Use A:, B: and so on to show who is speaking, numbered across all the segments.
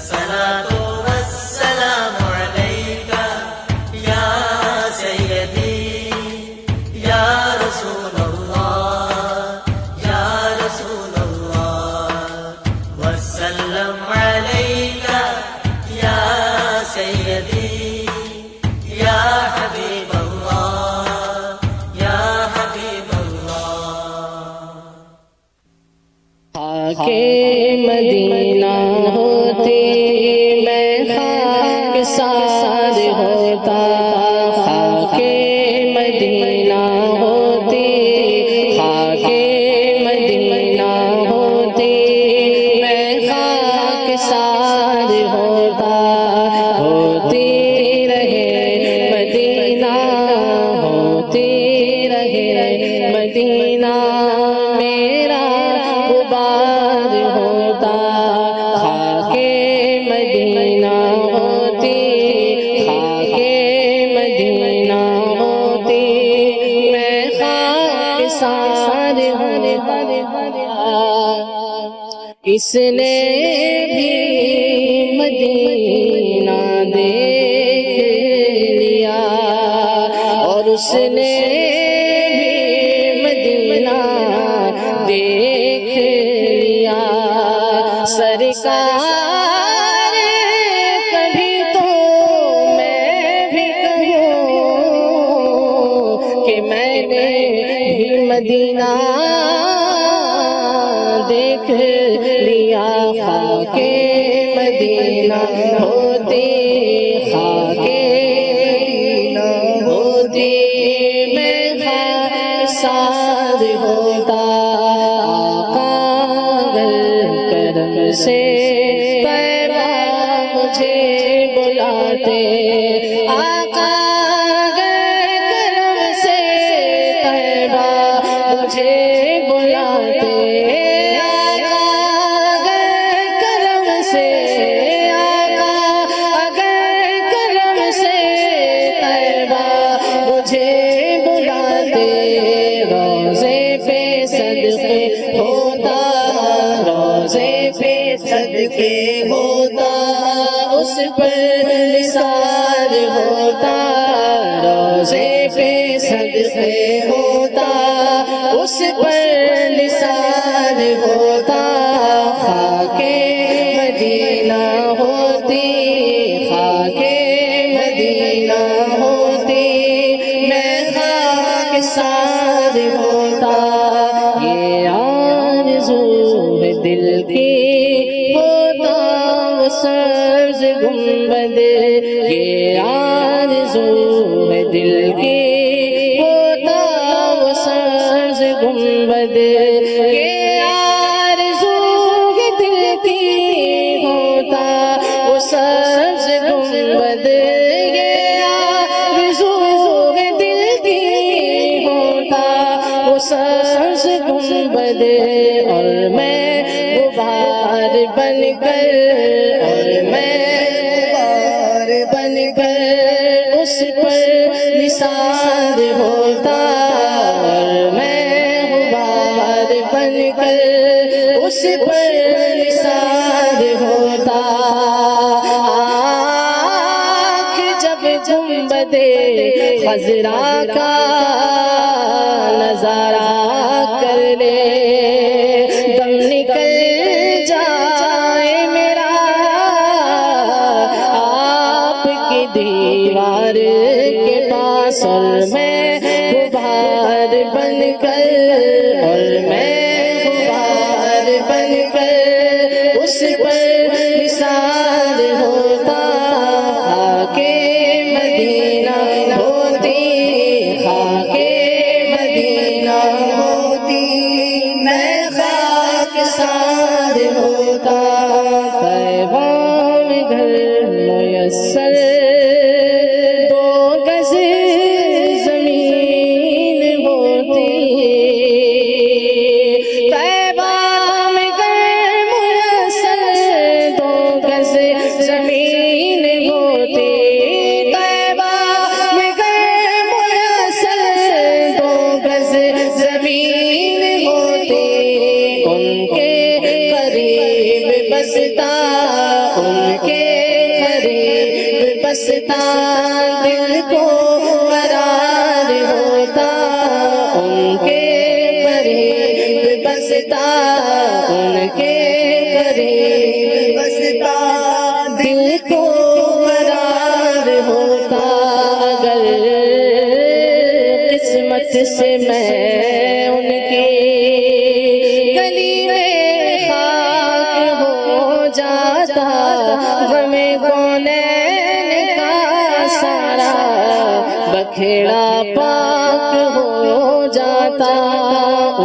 A: वस्सलातु वस्सलामु अलैका या सय्यदी या रसूलल्लाह वसल्लम अलैका या सय्यदी या हबीबल्लाह या हबीबल्लाह।
B: खाके मदीना होती मैं खाकसार होता, खाके मदीना होती, खाके मदीना होती मैं खाकसार होता। होती रहे मदीना, होती रहे मदीना मेरा गुबार होता। खाके मदीना होती, खाके मदीना होती मैं खाकसार होता। इसने भी मदीना देख लिया और उसने भी मदीना देख लिया। सरकार कभी तो मैं भी कहूँ कि मैंने भी मदीना देख लिया। खाके मदीना होती, खाके मदीना होती मैं खाकसार होता। आका अगर करम से पैबा मुझे बुलाते, आका अगर करम से पैबा मुझे बुलाते, सदके होता उस पर निसार होता। रोज़े पे सदके होता उस पर निसार होता। खाके मदीना होती, खाके मदीना होती मैं खाकसार होता। ये आरज़ू है दिल की होता वो सब्ज़ गुंबद, ये आरज़ू है दिल की होता वो सब्ज़ गुंबद। ये आरज़ू है दिल की होता वो सब्ज़ गुंबद। ये आरज़ू है दिल की होता वो सब्ज़ गुंबद। और मैं गुबार बनकर, और मैं गुबार बनकर उस पर निसार होता। और मैं गुबार बनकर उस पर निसार होता। आँख जब गुंबदे खज़रा का नज़ारा कर ले, दम निकल जाए मेरा आपकी दीवार के पास। और मैं गुबार बनकर, और मैं गुबार बनकर उस पर निसार होता। खाके मदीना होती, खाके मदीना होती मैं खाकसार होता। तैबा में घर मुयस्सर 2 गज़ ज़मीन होती, उनके करीब बसता दिल को करार होता, उनके करीब बसता, उनके करीब बसता दिल को करार होता। अगर किस्मत से मैं उनकी गली में खाक हो जाता, गमे कौनैन का सारा बखेड़ा पाक हो जाता।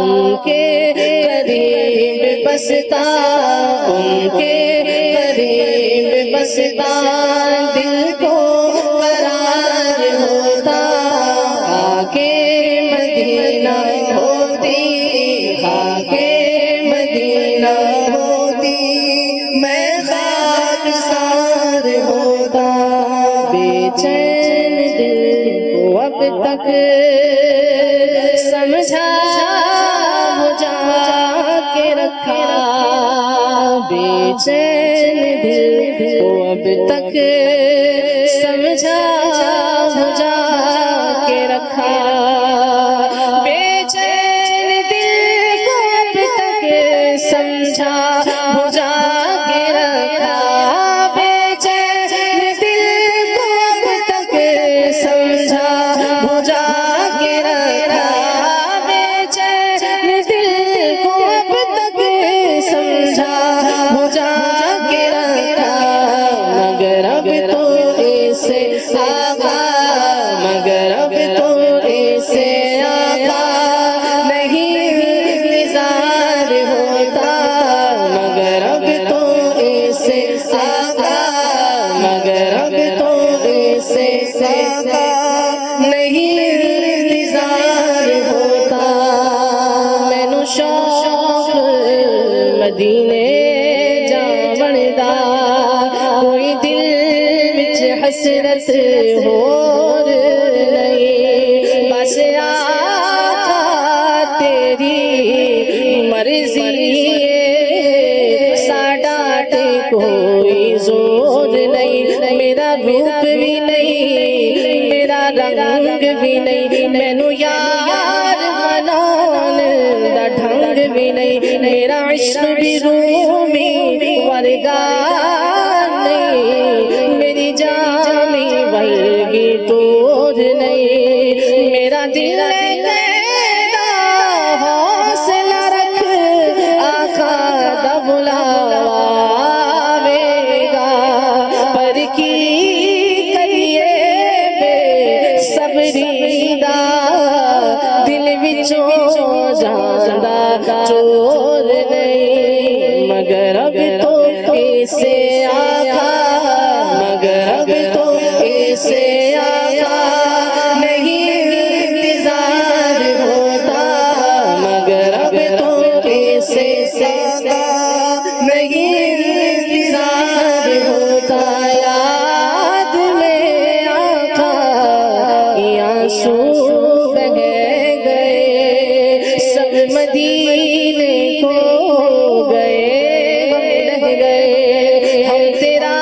B: उनके करीब बसता, उनके करीब बसता दिल को करार होता। आके मदीना होती, आके मदीना होती, मैं खाकसार होता। बेचैन दिल को अब तक समझा बुझा के रखा, बेचैन दिल को अब तक समझा बुझा के रखा। बेचैन दिल को अब तक समझा बुझा के रखा, बेचैन दिल को अब तक समझा बुझा के रखा, बेचैन दिल को अब तक समझा बुझा के रखा। मगर अब तो ऐसे आका, मगर अब तो ऐसे आका नहीं इंतजार होता, मगर अब तो ऐसे आका, मगर अब तो ऐसे आका नहीं इंतजार होता। मैनू शौक मदीने जावण दा, कोई दिल विच हसरत होर नहीं। बस आका तेरी मर्जी है, साडा ते कोई जोर नहीं। मेरा रूप भी नहीं, मेरा रंग भी नहीं, मैनू यार मनाउण दा ढंग भी नहीं। मेरा इश्क भी रूमी वर्गा नहीं, मेरी जामी वर्गी टोर नहीं। मेरा दिल लेदा हौसला रख, आका दा बुलावा आवेगा। पर की करिए बेसबरी दा, दिल विचों जांदा चोर नहीं। मगर अब तो ऐसे आका, मगर अब तो ऐसे आका नहीं इंतजार होता, मगर अब तो ऐसे आका नहीं इंतजार होता। याद में आका के आंसू बह गए, सब मदीने को गए, हम रह गए। हम तेरा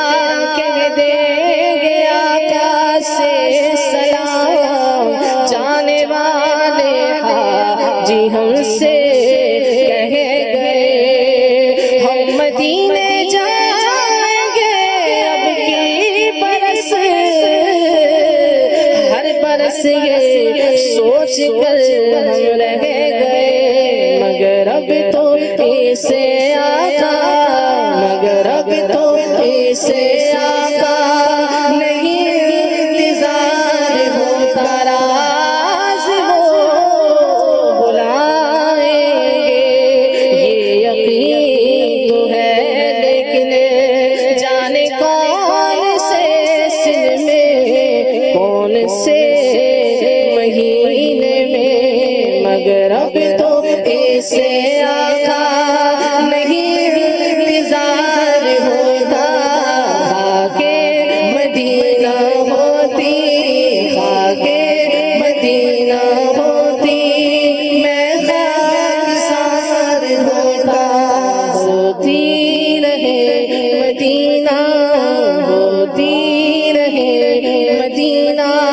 B: कह देंगे आका से सलाम, जाने वाले हाजी हमसे कह गए। हम मदीने जाएंगे अब की बरस, हर बरस ये सोच कर हम रह गए। मगर अब तो ऐसे आका, मगर अब तो ऐसे आका नहीं इंतजार होता। राज वो बुलाएंगे ये यकीन तो है, लेकिन जाने कौन से सिल में, कौन से महीने में। मगर अब तो ऐसे आका नहीं इंतजार होता, आके मदीना